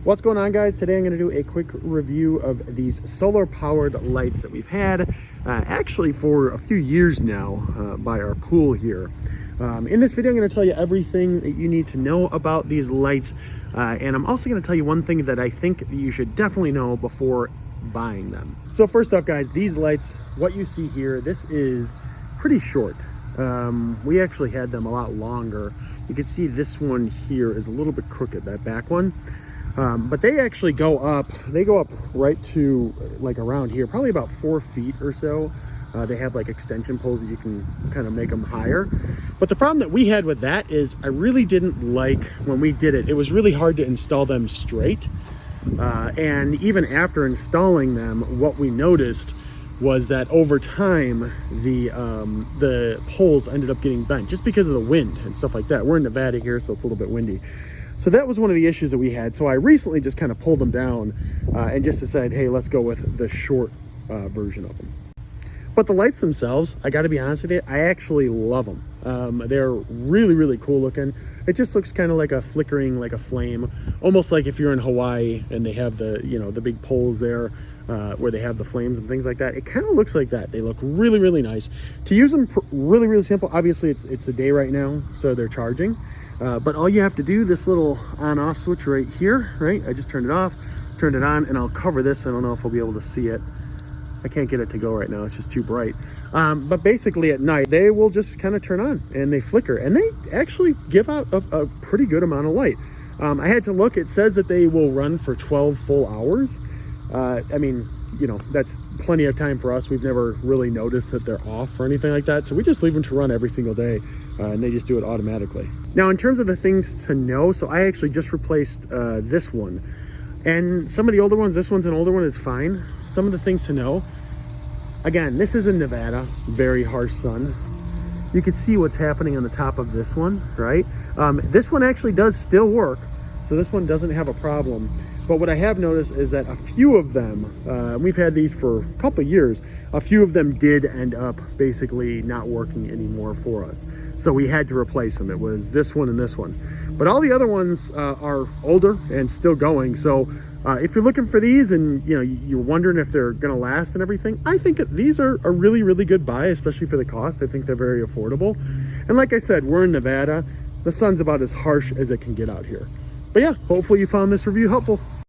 What's going on, guys? Today I'm going to do a quick review of these solar powered lights that we've had actually for a few years now by our pool here. In this video I'm going to tell you everything that you need to know about these lights, and I'm also going to tell you one thing that I think you should definitely know before buying them. So first off, guys, these lights, what you see here, this is pretty short. We actually had them a lot longer. You can see this one here is a little bit crooked, that back one. But they actually go up right to like around here, probably about 4 feet or so. They have like extension poles that you can kind of make them higher. But the problem that we had with that is I really didn't like when we did it. It was really hard to install them straight. And even after installing them, what we noticed was that over time, the poles ended up getting bent just because of the wind and stuff like that. We're in Nevada here, so it's a little bit windy. So that was one of the issues that we had. So I recently just kind of pulled them down and just decided, hey, let's go with the short version of them. But the lights themselves, I got to be honest with you, I actually love them. They're really, really cool looking. It just looks kind of like a flickering, like a flame, almost like if you're in Hawaii and they have the, you know, the big poles there where they have the flames and things like that. It kind of looks like that. They look really, really nice. To use them, really, really simple. Obviously, it's the day right now, so they're charging. But all you have to do, this little on-off switch right here, right? I just turned it off, turned it on, and I'll cover this. I don't know if we'll be able to see it. I can't get it to go right now. It's just too bright. But basically at night, they will just kind of turn on and they flicker. And they actually give out a pretty good amount of light. I had to look. It says that they will run for 12 full hours. I mean, you know, that's plenty of time for us. We've never really noticed that they're off or anything like that. So we just leave them to run every single day. And they just do it automatically. Now, in terms of the things to know, so I actually just replaced this one. And some of the older ones, this one's an older one, it's fine. Some of the things to know, again, this is in Nevada, very harsh sun. You can see what's happening on the top of this one, right? This one actually does still work, so this one doesn't have a problem. But what I have noticed is that a few of them, we've had these for a couple of years, a few of them did end up basically not working anymore for us. So we had to replace them. It was this one and this one. But all the other ones are older and still going. So if you're looking for these and you're wondering if they're gonna last and everything, I think that these are a really, really good buy, especially for the cost. I think they're very affordable. And like I said, we're in Nevada. The sun's about as harsh as it can get out here. But yeah, hopefully you found this review helpful.